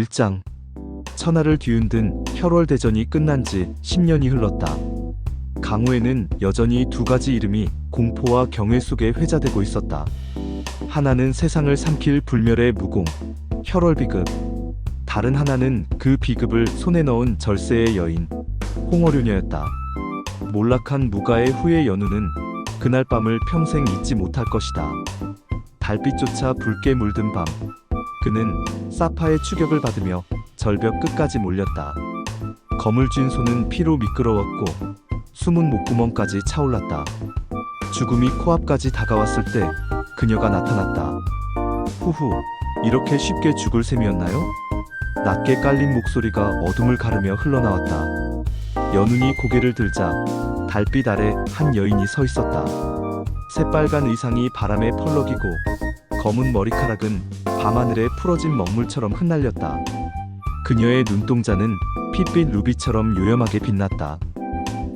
1장. 천하를 뒤흔든 혈월대전이 끝난 지 10년이 흘렀다. 강호에는 여전히 두 가지 이름이 공포와 경외 속에 회자되고 있었다. 하나는 세상을 삼킬 불멸의 무공, 혈월비급. 다른 하나는 그 비급을 손에 넣은 절세의 여인, 홍어류녀였다. 몰락한 무가의 후예 연우는 그날 밤을 평생 잊지 못할 것이다. 달빛조차 붉게 물든 밤, 그는 사파의 추격을 받으며 절벽 끝까지 몰렸다. 검을 쥔 손은 피로 미끄러웠고 숨은 목구멍까지 차올랐다. 죽음이 코앞까지 다가왔을 때 그녀가 나타났다. 후후, 이렇게 쉽게 죽을 셈이었나요? 낮게 깔린 목소리가 어둠을 가르며 흘러나왔다. 연운이 고개를 들자 달빛 아래 한 여인이 서 있었다. 새빨간 의상이 바람에 펄럭이고 검은 머리카락은 밤하늘에 풀어진 먹물처럼 흩날렸다. 그녀의 눈동자는 핏빛 루비처럼 요염하게 빛났다.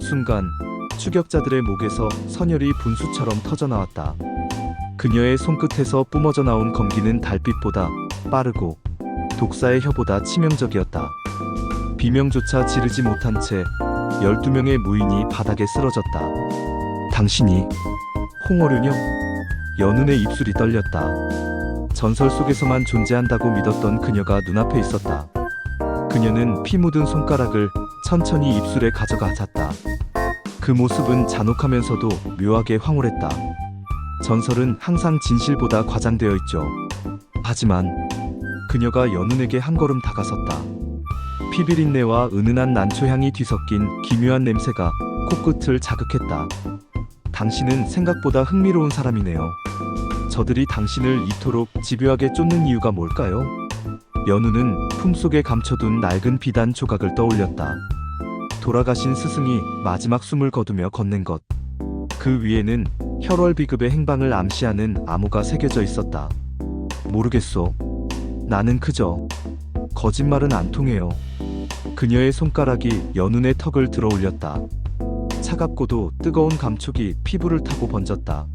순간 추격자들의 목에서 선혈이 분수처럼 터져나왔다. 그녀의 손끝에서 뿜어져 나온 검기는 달빛보다 빠르고 독사의 혀보다 치명적이었다. 비명조차 지르지 못한 채 12명의 무인이 바닥에 쓰러졌다. 당신이 홍어류녀? 연운의 입술이 떨렸다. 전설 속에서만 존재한다고 믿었던 그녀가 눈앞에 있었다. 그녀는 피 묻은 손가락을 천천히 입술에 가져가 잤다. 그 모습은 잔혹하면서도 묘하게 황홀했다. 전설은 항상 진실보다 과장되어 있죠. 하지만 그녀가 연운에게 한 걸음 다가섰다. 피비린내와 은은한 난초향이 뒤섞인 기묘한 냄새가 코끝을 자극했다. 당신은 생각보다 흥미로운 사람이네요. 저들이 당신을 이토록 집요하게 쫓는 이유가 뭘까요? 연우는 품속에 감춰둔 낡은 비단 조각을 떠올렸다. 돌아가신 스승이 마지막 숨을 거두며 건넨 것. 그 위에는 혈월비급의 행방을 암시하는 암호가 새겨져 있었다. 모르겠소. 나는 그저 거짓말은 안 통해요. 그녀의 손가락이 연운의 턱을 들어 올렸다. 차갑고도 뜨거운 감촉이 피부를 타고 번졌다.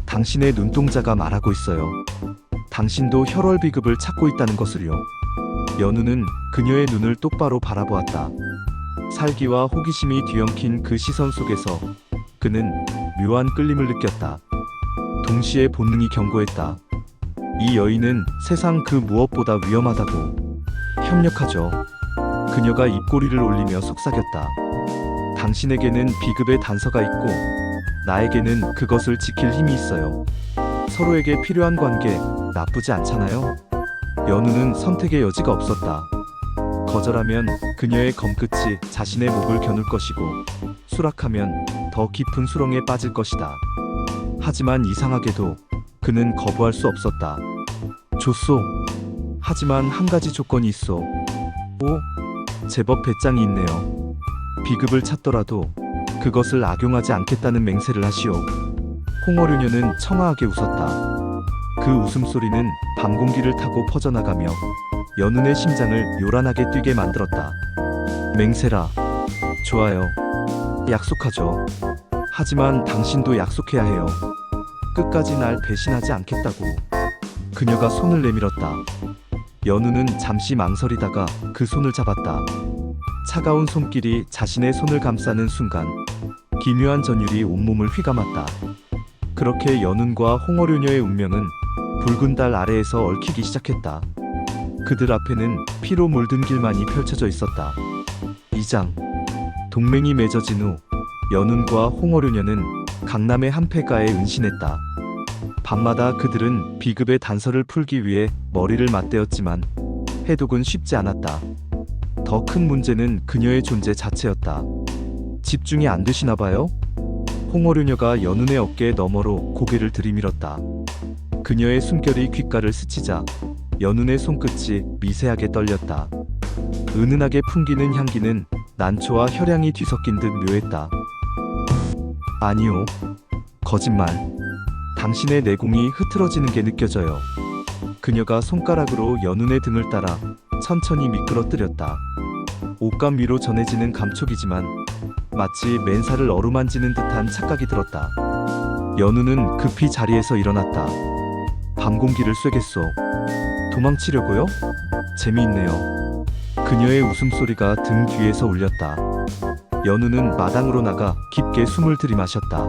당신의 눈동자가 말하고 있어요. 당신도 혈월비급을 찾고 있다는 것을요. 연우는 그녀의 눈을 똑바로 바라보았다. 살기와 호기심이 뒤엉킨 그 시선 속에서 그는 묘한 끌림을 느꼈다. 동시에 본능이 경고했다. 이 여인은 세상 그 무엇보다 위험하다고. 협력하죠. 그녀가 입꼬리를 올리며 속삭였다. 당신에게는 비급의 단서가 있고 나에게는 그것을 지킬 힘이 있어요. 서로에게 필요한 관계 나쁘지 않잖아요? 연우는 선택의 여지가 없었다. 거절하면 그녀의 검끝이 자신의 목을 겨눌 것이고 수락하면 더 깊은 수렁에 빠질 것이다. 하지만 이상하게도 그는 거부할 수 없었다. 좋소. 하지만 한 가지 조건이 있어. 오? 제법 배짱이 있네요. 비급을 찾더라도 그것을 악용하지 않겠다는 맹세를 하시오. 홍어류녀는 청아하게 웃었다. 그 웃음소리는 밤 공기를 타고 퍼져나가며 연운의 심장을 요란하게 뛰게 만들었다. 맹세라. 좋아요. 약속하죠. 하지만 당신도 약속해야 해요. 끝까지 날 배신하지 않겠다고. 그녀가 손을 내밀었다. 연우는 잠시 망설이다가 그 손을 잡았다. 차가운 손길이 자신의 손을 감싸는 순간 기묘한 전율이 온몸을 휘감았다. 그렇게 연운과 홍어류녀의 운명은 붉은 달 아래에서 얽히기 시작했다. 그들 앞에는 피로 물든 길만이 펼쳐져 있었다. 2장. 동맹이 맺어진 후 연운과 홍어류녀는 강남의 한 폐가에 은신했다. 밤마다 그들은 비급의 단서를 풀기 위해 머리를 맞대었지만 해독은 쉽지 않았다. 더 큰 문제는 그녀의 존재 자체였다. 집중이 안 되시나 봐요? 홍어류녀가 연운의 어깨 너머로 고개를 들이밀었다. 그녀의 숨결이 귓가를 스치자 연운의 손끝이 미세하게 떨렸다. 은은하게 풍기는 향기는 난초와 혈향이 뒤섞인 듯 묘했다. 아니요. 거짓말. 당신의 내공이 흐트러지는 게 느껴져요. 그녀가 손가락으로 연운의 등을 따라 천천히 미끄러뜨렸다. 옷감 위로 전해지는 감촉이지만 마치 맨살을 어루만지는 듯한 착각이 들었다. 연우는 급히 자리에서 일어났다. 밤 공기를 쐬겠소. 도망치려고요? 재미있네요. 그녀의 웃음소리가 등 뒤에서 울렸다. 연우는 마당으로 나가 깊게 숨을 들이마셨다.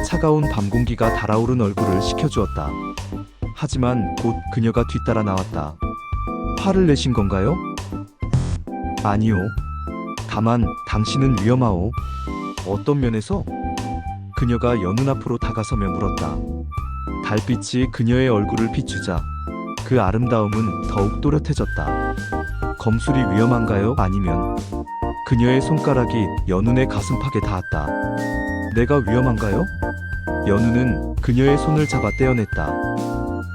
차가운 밤 공기가 달아오른 얼굴을 식혀주었다. 하지만 곧 그녀가 뒤따라 나왔다. 화를 내신 건가요? 아니요. 다만 당신은 위험하오. 어떤 면에서? 그녀가 연우 앞으로 다가서며 물었다. 달빛이 그녀의 얼굴을 비추자 그 아름다움은 더욱 또렷해졌다. 검술이 위험한가요? 아니면? 그녀의 손가락이 연우의 가슴팍에 닿았다. 내가 위험한가요? 연우는 그녀의 손을 잡아 떼어냈다.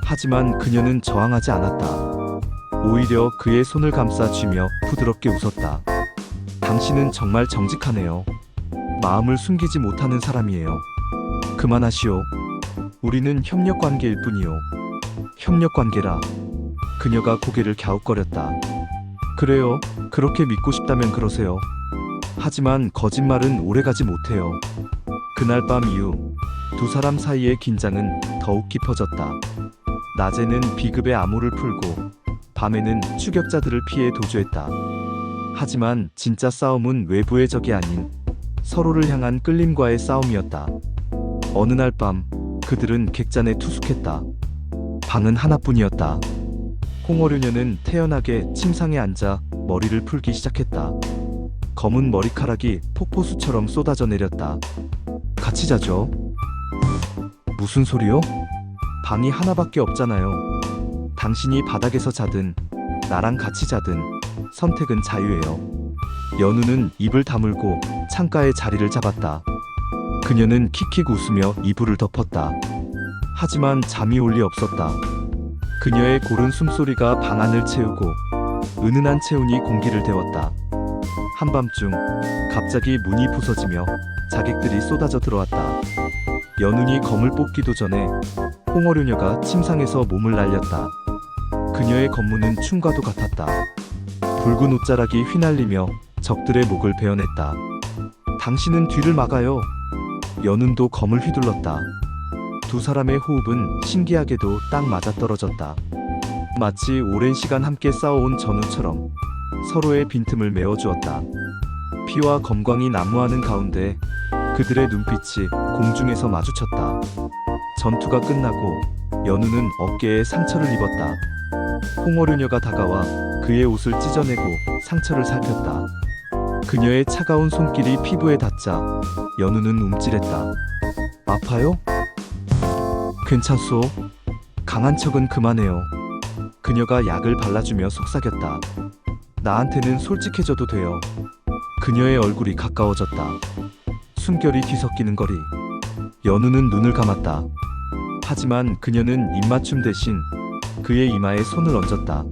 하지만 그녀는 저항하지 않았다. 오히려 그의 손을 감싸 쥐며 부드럽게 웃었다. 당신은 정말 정직하네요. 마음을 숨기지 못하는 사람이에요. 그만하시오. 우리는 협력관계일 뿐이요. 협력관계라. 그녀가 고개를 갸웃거렸다. 그래요. 그렇게 믿고 싶다면 그러세요. 하지만 거짓말은 오래가지 못해요. 그날 밤 이후 두 사람 사이의 긴장은 더욱 깊어졌다. 낮에는 비급의 암호를 풀고 밤에는 추격자들을 피해 도주했다. 하지만 진짜 싸움은 외부의 적이 아닌 서로를 향한 끌림과의 싸움이었다. 어느 날 밤 그들은 객잔에 투숙했다. 방은 하나뿐이었다. 홍어류녀는 태연하게 침상에 앉아 머리를 풀기 시작했다. 검은 머리카락이 폭포수처럼 쏟아져 내렸다. 같이 자죠. 무슨 소리요? 방이 하나밖에 없잖아요. 당신이 바닥에서 자든 나랑 같이 자든 선택은 자유예요. 연우는 입을 다물고 창가에 자리를 잡았다. 그녀는 킥킥 웃으며 이불을 덮었다. 하지만 잠이 올 리 없었다. 그녀의 고른 숨소리가 방 안을 채우고 은은한 체온이 공기를 데웠다. 한밤중 갑자기 문이 부서지며 자객들이 쏟아져 들어왔다. 연운이 검을 뽑기도 전에 홍어류녀가 침상에서 몸을 날렸다. 그녀의 검무는 충과도 같았다. 붉은 옷자락이 휘날리며 적들의 목을 베어냈다. 당신은 뒤를 막아요. 연운도 검을 휘둘렀다. 두 사람의 호흡은 신기하게도 딱 맞아떨어졌다. 마치 오랜 시간 함께 싸워온 전우처럼 서로의 빈틈을 메워주었다. 피와 검광이 난무하는 가운데 그들의 눈빛이 공중에서 마주쳤다. 전투가 끝나고 연우는 어깨에 상처를 입었다. 홍어류녀가 다가와 그의 옷을 찢어내고 상처를 살폈다. 그녀의 차가운 손길이 피부에 닿자 연우는 움찔했다. 아파요? 괜찮소? 강한 척은 그만해요. 그녀가 약을 발라주며 속삭였다. 나한테는 솔직해져도 돼요. 그녀의 얼굴이 가까워졌다. 숨결이 뒤섞이는 거리. 연우는 눈을 감았다. 하지만 그녀는 입맞춤 대신 그의 이마에 손을 얹었다.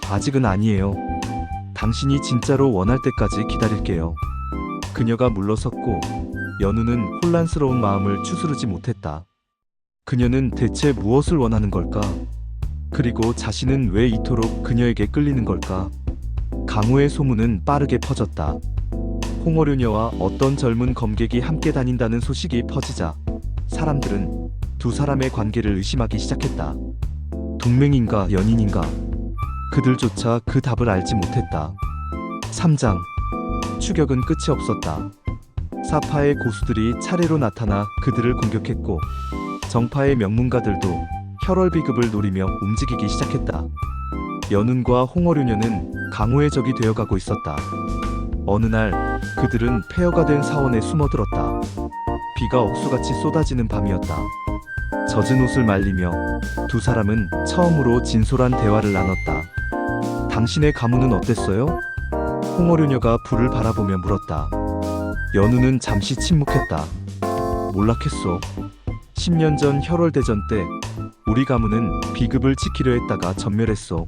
아직은 아니에요. 당신이 진짜로 원할 때까지 기다릴게요. 그녀가 물러섰고 연우는 혼란스러운 마음을 추스르지 못했다. 그녀는 대체 무엇을 원하는 걸까? 그리고 자신은 왜 이토록 그녀에게 끌리는 걸까? 강호의 소문은 빠르게 퍼졌다. 홍어류녀와 어떤 젊은 검객이 함께 다닌다는 소식이 퍼지자 사람들은 두 사람의 관계를 의심하기 시작했다. 동맹인가 연인인가? 그들조차 그 답을 알지 못했다. 3장. 추격은 끝이 없었다. 사파의 고수들이 차례로 나타나 그들을 공격했고 정파의 명문가들도 혈월비급을 노리며 움직이기 시작했다. 연운과 홍어류녀는 강호의 적이 되어가고 있었다. 어느 날 그들은 폐허가 된 사원에 숨어들었다. 비가 억수같이 쏟아지는 밤이었다. 젖은 옷을 말리며 두 사람은 처음으로 진솔한 대화를 나눴다. 당신의 가문은 어땠어요? 홍어류녀가 불을 바라보며 물었다. 연우는 잠시 침묵했다. 몰락했어. 10년 전 혈월대전 때 우리 가문은 비급을 지키려 했다가 전멸했어.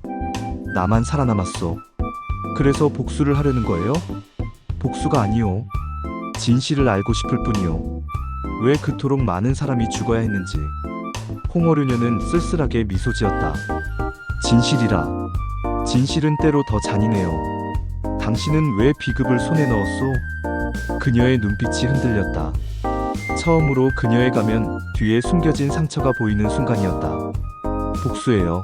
나만 살아남았어. 그래서 복수를 하려는 거예요? 복수가 아니요. 진실을 알고 싶을 뿐이요. 왜 그토록 많은 사람이 죽어야 했는지. 홍어류녀는 쓸쓸하게 미소 지었다. 진실이라. 진실은 때로 더 잔인해요. 당신은 왜 비급을 손에 넣었소? 그녀의 눈빛이 흔들렸다. 처음으로 그녀의 가면 뒤에 숨겨진 상처가 보이는 순간이었다. 복수예요.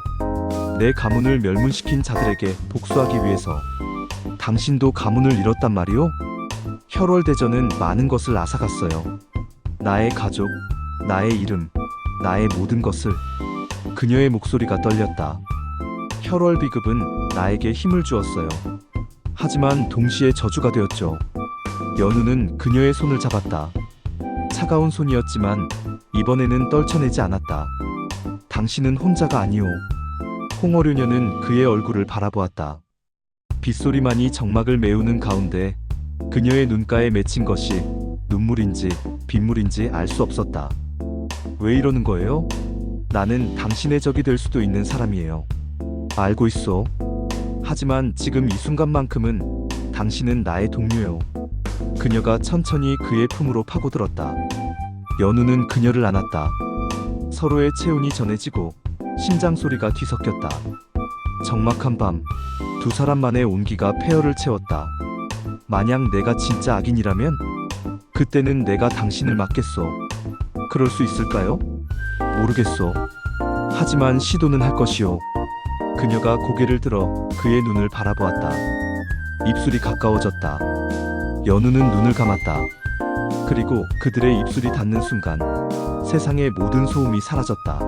내 가문을 멸문시킨 자들에게 복수하기 위해서. 당신도 가문을 잃었단 말이오? 혈월대전은 많은 것을 앗아갔어요. 나의 가족, 나의 이름, 나의 모든 것을. 그녀의 목소리가 떨렸다. 혈월 비급은 나에게 힘을 주었어요. 하지만 동시에 저주가 되었죠. 연우는 그녀의 손을 잡았다. 차가운 손이었지만 이번에는 떨쳐내지 않았다. 당신은 혼자가 아니오. 홍어류녀는 그의 얼굴을 바라보았다. 빗소리만이 정막을 메우는 가운데 그녀의 눈가에 맺힌 것이 눈물인지 빗물인지 알 수 없었다. 왜 이러는 거예요? 나는 당신의 적이 될 수도 있는 사람이에요. 알고 있어. 하지만 지금 이 순간만큼은 당신은 나의 동료요. 그녀가 천천히 그의 품으로 파고들었다. 연우는 그녀를 안았다. 서로의 체온이 전해지고 심장 소리가 뒤섞였다. 적막한 밤, 두 사람만의 온기가 폐허를 채웠다. 만약 내가 진짜 악인이라면 그때는 내가 당신을 막겠소. 그럴 수 있을까요? 모르겠소. 하지만 시도는 할 것이오. 그녀가 고개를 들어 그의 눈을 바라보았다. 입술이 가까워졌다. 연우는 눈을 감았다. 그리고 그들의 입술이 닿는 순간 세상의 모든 소음이 사라졌다.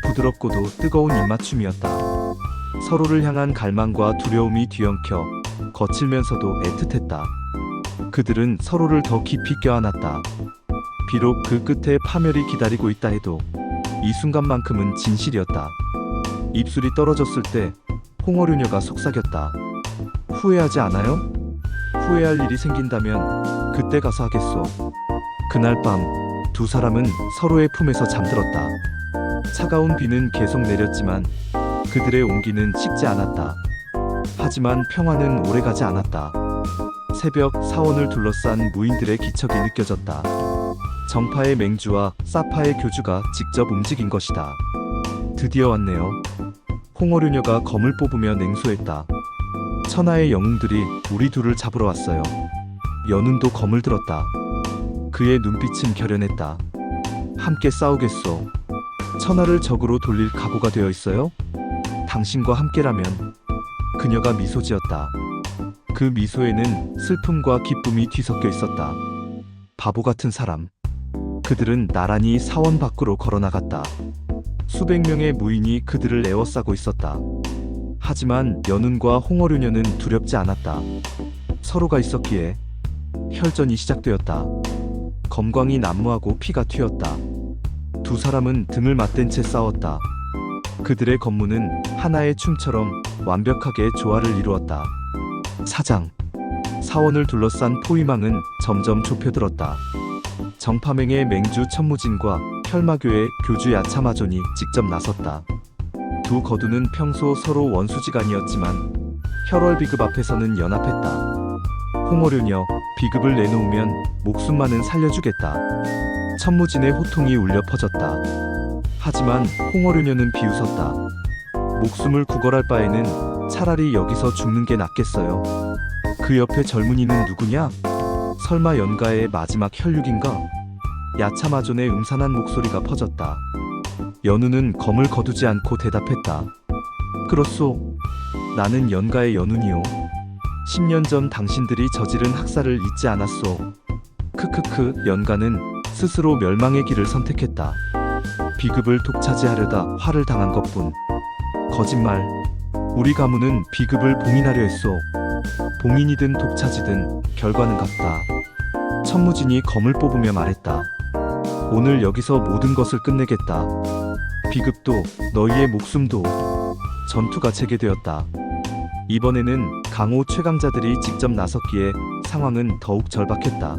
부드럽고도 뜨거운 입맞춤이었다. 서로를 향한 갈망과 두려움이 뒤엉켜 거칠면서도 애틋했다. 그들은 서로를 더 깊이 껴안았다. 비록 그 끝에 파멸이 기다리고 있다 해도 이 순간만큼은 진실이었다. 입술이 떨어졌을 때 홍어류녀가 속삭였다. 후회하지 않아요? 후회할 일이 생긴다면 그때 가서 하겠소. 그날 밤 두 사람은 서로의 품에서 잠들었다. 차가운 비는 계속 내렸지만 그들의 온기는 식지 않았다. 하지만 평화는 오래가지 않았다. 새벽 사원을 둘러싼 무인들의 기척이 느껴졌다. 정파의 맹주와 사파의 교주가 직접 움직인 것이다. 드디어 왔네요. 홍어류녀가 검을 뽑으며 냉소했다. 천하의 영웅들이 우리 둘을 잡으러 왔어요. 연운도 검을 들었다. 그의 눈빛은 결연했다. 함께 싸우겠소. 천하를 적으로 돌릴 각오가 되어 있어요? 당신과 함께라면. 그녀가 미소 지었다. 그 미소에는 슬픔과 기쁨이 뒤섞여 있었다. 바보 같은 사람. 그들은 나란히 사원 밖으로 걸어나갔다. 수백 명의 무인이 그들을 에워싸고 있었다. 하지만 연운과 홍어류녀는 두렵지 않았다. 서로가 있었기에. 혈전이 시작되었다. 검광이 난무하고 피가 튀었다. 두 사람은 등을 맞댄 채 싸웠다. 그들의 검무는 하나의 춤처럼 완벽하게 조화를 이루었다. 사장. 사원을 둘러싼 포위망은 점점 좁혀들었다. 정파맹의 맹주 천무진과 혈마교의 교주 야차마존이 직접 나섰다. 두 거두는 평소 서로 원수지간이었지만 혈월 비급 앞에서는 연합했다. 홍어류녀, 비급을 내놓으면 목숨만은 살려주겠다. 천무진의 호통이 울려 퍼졌다. 하지만 홍어류녀는 비웃었다. 목숨을 구걸할 바에는 차라리 여기서 죽는 게 낫겠어요. 그 옆에 젊은이는 누구냐? 설마 연가의 마지막 혈육인가? 야차마존의 음산한 목소리가 퍼졌다. 연우는 검을 거두지 않고 대답했다. 그렇소. 나는 연가의 연운이요. 10년 전 당신들이 저지른 학살을 잊지 않았소. 크크크. 연가는 스스로 멸망의 길을 선택했다. 비급을 독차지하려다 화를 당한 것뿐. 거짓말. 우리 가문은 비급을 봉인하려 했소. 봉인이든 독차지든 결과는 같다. 천무진이 검을 뽑으며 말했다. 오늘 여기서 모든 것을 끝내겠다. 비급도 너희의 목숨도. 전투가 재개되었다. 이번에는 강호 최강자들이 직접 나섰기에 상황은 더욱 절박했다.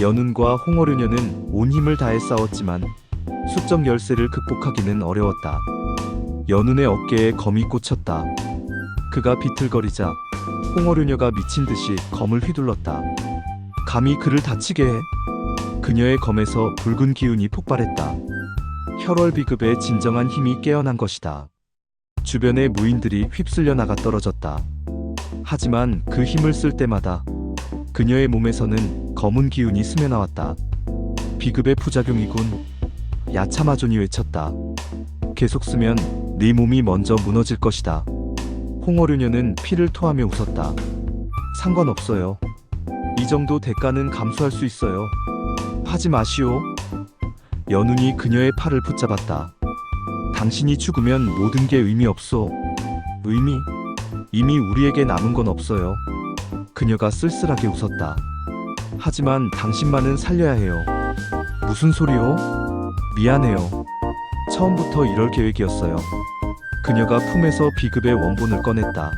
연운과 홍어류녀는 온 힘을 다해 싸웠지만 수적 열세를 극복하기는 어려웠다. 연운의 어깨에 검이 꽂혔다. 그가 비틀거리자 홍어류녀가 미친 듯이 검을 휘둘렀다. 감히 그를 다치게 해. 그녀의 검에서 붉은 기운이 폭발했다. 혈월 비급의 진정한 힘이 깨어난 것이다. 주변의 무인들이 휩쓸려 나가 떨어졌다. 하지만 그 힘을 쓸 때마다 그녀의 몸에서는 검은 기운이 스며나왔다. 비급의 부작용이군. 야차마존이 외쳤다. 계속 쓰면 네 몸이 먼저 무너질 것이다. 홍어류녀는 피를 토하며 웃었다. 상관없어요. 이 정도 대가는 감수할 수 있어요. 하지 마시오. 연운이 그녀의 팔을 붙잡았다. 당신이 죽으면 모든 게 의미 없소. 의미? 이미 우리에게 남은 건 없어요. 그녀가 쓸쓸하게 웃었다. 하지만 당신만은 살려야 해요. 무슨 소리요? 미안해요. 처음부터 이럴 계획이었어요. 그녀가 품에서 비급의 원본을 꺼냈다.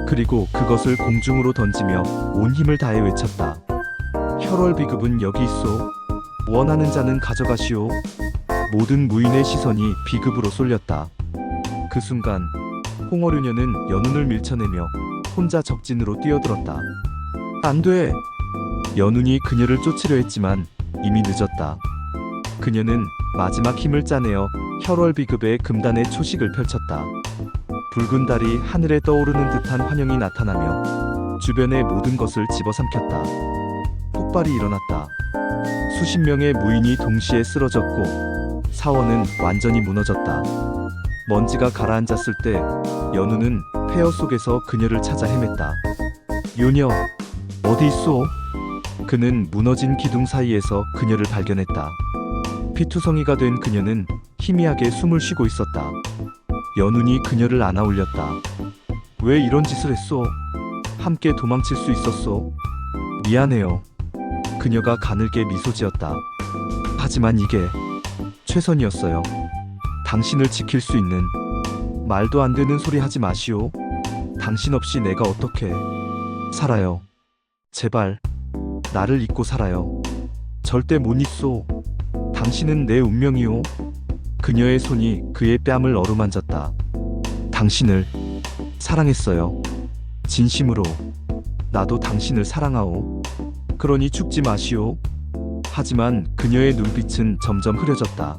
그리고 그것을 공중으로 던지며 온 힘을 다해 외쳤다. 혈월 비급은 여기 있소. 원하는 자는 가져가시오. 모든 무인의 시선이 비급으로 쏠렸다. 그 순간 홍어류녀는 연운을 밀쳐내며 혼자 적진으로 뛰어들었다. 안 돼! 연운이 그녀를 쫓으려 했지만 이미 늦었다. 그녀는 마지막 힘을 짜내어 혈월 비급의 금단의 초식을 펼쳤다. 붉은 달이 하늘에 떠오르는 듯한 환영이 나타나며 주변의 모든 것을 집어삼켰다. 폭발이 일어났다. 수십 명의 무인이 동시에 쓰러졌고 사원은 완전히 무너졌다. 먼지가 가라앉았을 때 연우는 폐허 속에서 그녀를 찾아 헤맸다. 요녀, 어디 있소? 그는 무너진 기둥 사이에서 그녀를 발견했다. 피투성이가 된 그녀는 희미하게 숨을 쉬고 있었다. 연운이 그녀를 안아 올렸다. 왜 이런 짓을 했소? 함께 도망칠 수 있었소? 미안해요. 그녀가 가늘게 미소 지었다. 하지만 이게 최선이었어요. 당신을 지킬 수 있는. 말도 안 되는 소리 하지 마시오. 당신 없이 내가 어떻게 살아요. 제발 나를 잊고 살아요. 절대 못 잊소. 당신은 내 운명이오. 그녀의 손이 그의 뺨을 어루만졌다. 당신을 사랑했어요. 진심으로. 나도 당신을 사랑하오. 그러니 죽지 마시오. 하지만 그녀의 눈빛은 점점 흐려졌다.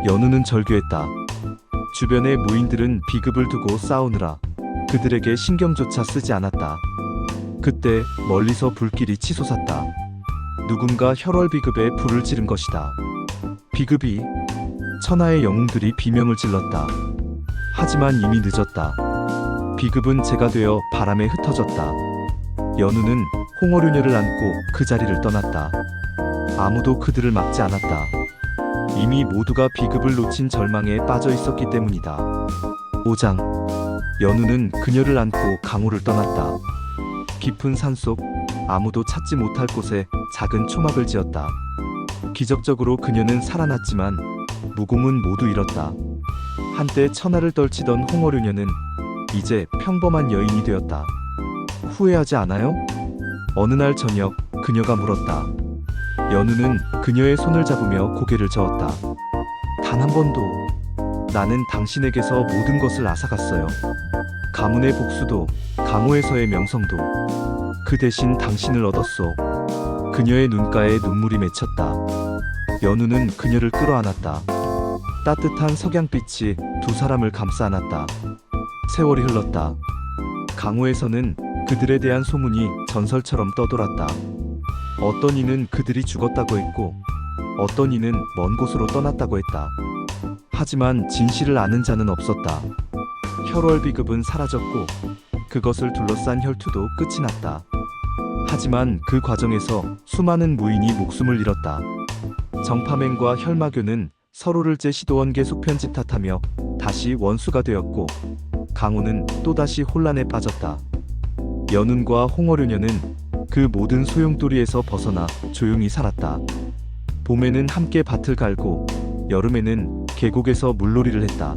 연우는 절규했다. 주변의 무인들은 비급을 두고 싸우느라 그들에게 신경조차 쓰지 않았다. 그때 멀리서 불길이 치솟았다. 누군가 혈월 비급에 불을 지른 것이다. 비급이 천하의 영웅들이 비명을 질렀다. 하지만 이미 늦었다. 비급은 재가 되어 바람에 흩어졌다. 연우는 홍어류녀를 안고 그 자리를 떠났다. 아무도 그들을 막지 않았다. 이미 모두가 비급을 놓친 절망에 빠져 있었기 때문이다. 5장. 연우는 그녀를 안고 강호를 떠났다. 깊은 산속 아무도 찾지 못할 곳에 작은 초막을 지었다. 기적적으로 그녀는 살아났지만 무공은 모두 잃었다. 한때 천하를 떨치던 홍어류녀는 이제 평범한 여인이 되었다. 후회하지 않아요? 어느 날 저녁 그녀가 물었다. 연우는 그녀의 손을 잡으며 고개를 저었다. 단 한 번도. 나는 당신에게서 모든 것을 앗아갔어요. 가문의 복수도 강호에서의 명성도. 그 대신 당신을 얻었소. 그녀의 눈가에 눈물이 맺혔다. 연우는 그녀를 끌어안았다. 따뜻한 석양빛이 두 사람을 감싸 안았다. 세월이 흘렀다. 강호에서는 그들에 대한 소문이 전설처럼 떠돌았다. 어떤 이는 그들이 죽었다고 했고 어떤 이는 먼 곳으로 떠났다고 했다. 하지만 진실을 아는 자는 없었다. 혈월 비급은 사라졌고 그것을 둘러싼 혈투도 끝이 났다. 하지만 그 과정에서 수많은 무인이 목숨을 잃었다. 정파맹과 혈마교는 서로를 제시도원계 속편집 탓하며 다시 원수가 되었고 강호는 또다시 혼란에 빠졌다. 연운과 홍어류녀는 그 모든 소용돌이에서 벗어나 조용히 살았다. 봄에는 함께 밭을 갈고 여름에는 계곡에서 물놀이를 했다.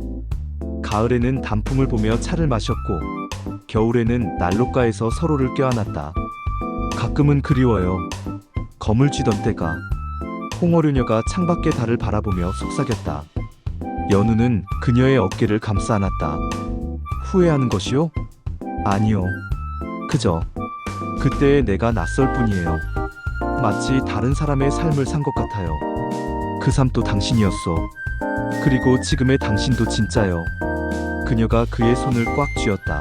가을에는 단풍을 보며 차를 마셨고 겨울에는 난로가에서 서로를 껴안았다. 가끔은 그리워요. 검을 쥐던 때가. 홍어류녀가 창밖의 달을 바라보며 속삭였다. 연우는 그녀의 어깨를 감싸 안았다. 후회하는 것이요? 아니요. 그저 그때의 내가 낯설 뿐이에요. 마치 다른 사람의 삶을 산 것 같아요. 그 삶도 당신이었어. 그리고 지금의 당신도 진짜요. 그녀가 그의 손을 꽉 쥐었다.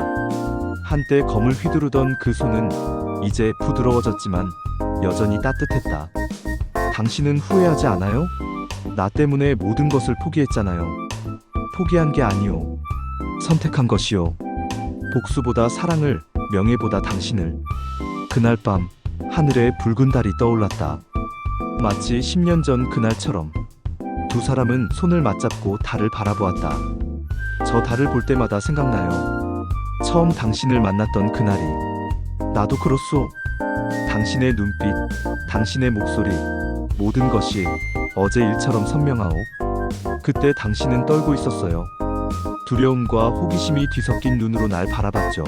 한때 검을 휘두르던 그 손은 이제 부드러워졌지만 여전히 따뜻했다. 당신은 후회하지 않아요? 나 때문에 모든 것을 포기했잖아요. 포기한 게 아니오. 선택한 것이오. 복수보다 사랑을, 명예보다 당신을. 그날 밤 하늘에 붉은 달이 떠올랐다. 마치 10년 전 그날처럼 두 사람은 손을 맞잡고 달을 바라보았다. 저 달을 볼 때마다 생각나요. 처음 당신을 만났던 그날이. 나도 그렇소. 당신의 눈빛, 당신의 목소리, 모든 것이 어제 일처럼 선명하오. 그때 당신은 떨고 있었어요. 두려움과 호기심이 뒤섞인 눈으로 날 바라봤죠.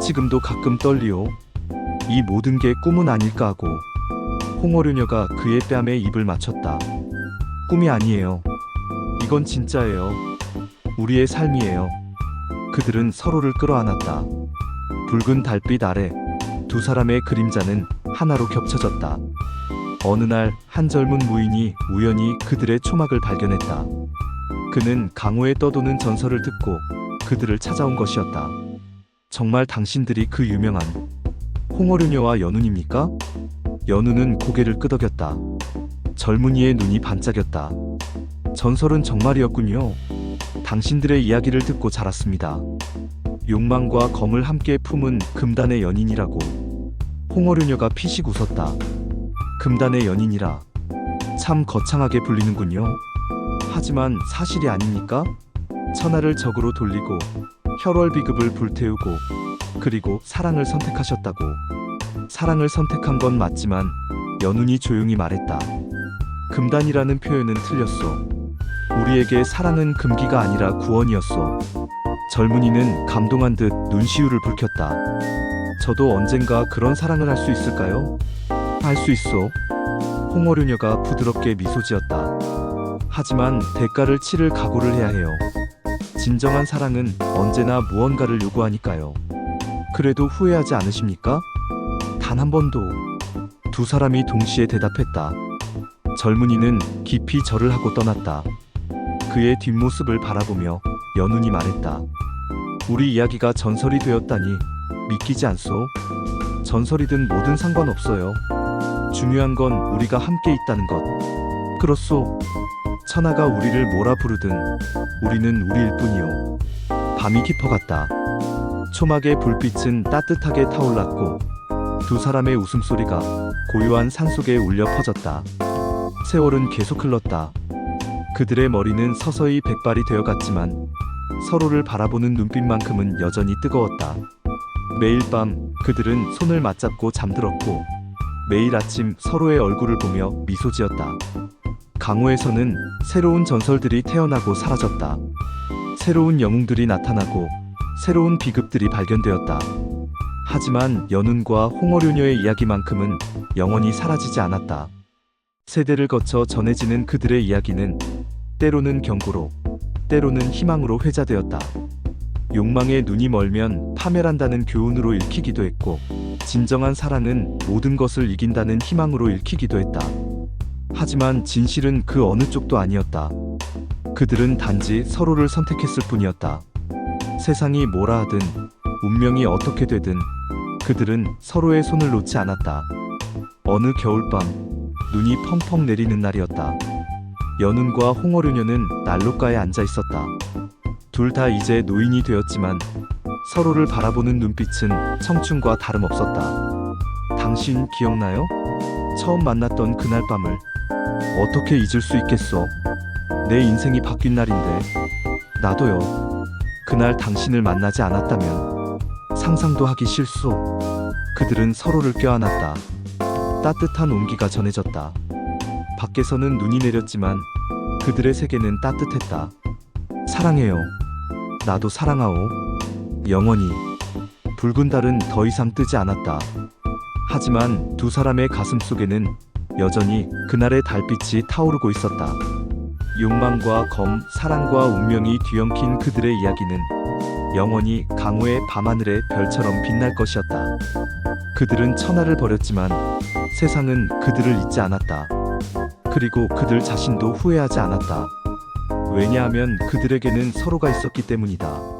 지금도 가끔 떨리오. 이 모든 게 꿈은 아닐까 하고. 홍어류녀가 그의 뺨에 입을 맞췄다. 꿈이 아니에요. 이건 진짜예요. 우리의 삶이에요. 그들은 서로를 끌어안았다. 붉은 달빛 아래 두 사람의 그림자는 하나로 겹쳐졌다. 어느 날 한 젊은 무인이 우연히 그들의 초막을 발견했다. 그는 강호에 떠도는 전설을 듣고 그들을 찾아온 것이었다. 정말 당신들이 그 유명한 홍어류녀와 연운입니까? 연운은 고개를 끄덕였다. 젊은이의 눈이 반짝였다. 전설은 정말이었군요. 당신들의 이야기를 듣고 자랐습니다. 욕망과 검을 함께 품은 금단의 연인이라고. 홍어류녀가 피식 웃었다. 금단의 연인이라. 참 거창하게 불리는군요. 하지만 사실이 아닙니까? 천하를 적으로 돌리고 혈월 비급을 불태우고 그리고 사랑을 선택하셨다고. 사랑을 선택한 건 맞지만 연운이 조용히 말했다. 금단이라는 표현은 틀렸어. 우리에게 사랑은 금기가 아니라 구원이었어. 젊은이는 감동한 듯 눈시울을 붉혔다. 저도 언젠가 그런 사랑을 할 수 있을까요? 할 수 있어. 홍어류녀가 부드럽게 미소 지었다. 하지만 대가를 치를 각오를 해야 해요. 진정한 사랑은 언제나 무언가를 요구하니까요. 그래도 후회하지 않으십니까? 단 한 번도. 두 사람이 동시에 대답했다. 젊은이는 깊이 절을 하고 떠났다. 그의 뒷모습을 바라보며 연운이 말했다. 우리 이야기가 전설이 되었다니 믿기지 않소? 전설이든 뭐든 상관없어요. 중요한 건 우리가 함께 있다는 것. 그렇소. 천하가 우리를 뭐라 부르든 우리는 우리일 뿐이요. 밤이 깊어갔다. 초막의 불빛은 따뜻하게 타올랐고 두 사람의 웃음소리가 고요한 산속에 울려 퍼졌다. 세월은 계속 흘렀다. 그들의 머리는 서서히 백발이 되어갔지만 서로를 바라보는 눈빛만큼은 여전히 뜨거웠다. 매일 밤 그들은 손을 맞잡고 잠들었고 매일 아침 서로의 얼굴을 보며 미소 지었다. 강호에서는 새로운 전설들이 태어나고 사라졌다. 새로운 영웅들이 나타나고 새로운 비급들이 발견되었다. 하지만 연운과 홍어류녀의 이야기만큼은 영원히 사라지지 않았다. 세대를 거쳐 전해지는 그들의 이야기는 때로는 경고로, 때로는 희망으로 회자되었다. 욕망에 눈이 멀면 파멸한다는 교훈으로 읽히기도 했고, 진정한 사랑은 모든 것을 이긴다는 희망으로 읽히기도 했다. 하지만 진실은 그 어느 쪽도 아니었다. 그들은 단지 서로를 선택했을 뿐이었다. 세상이 뭐라 하든, 운명이 어떻게 되든, 그들은 서로의 손을 놓지 않았다. 어느 겨울밤, 눈이 펑펑 내리는 날이었다. 연운과 홍어류녀는 난로가에 앉아 있었다. 둘 다 이제 노인이 되었지만 서로를 바라보는 눈빛은 청춘과 다름없었다. 당신 기억나요? 처음 만났던 그날 밤을 어떻게 잊을 수 있겠어? 내 인생이 바뀐 날인데. 나도요. 그날 당신을 만나지 않았다면 상상도 하기 싫소. 그들은 서로를 껴안았다. 따뜻한 온기가 전해졌다. 밖에서는 눈이 내렸지만 그들의 세계는 따뜻했다. 사랑해요. 나도 사랑하오. 영원히. 붉은 달은 더 이상 뜨지 않았다. 하지만 두 사람의 가슴 속에는 여전히 그날의 달빛이 타오르고 있었다. 욕망과 검, 사랑과 운명이 뒤엉킨 그들의 이야기는 영원히 강호의 밤하늘의 별처럼 빛날 것이었다. 그들은 천하를 버렸지만 세상은 그들을 잊지 않았다. 그리고 그들 자신도 후회하지 않았다. 왜냐하면 그들에게는 서로가 있었기 때문이다.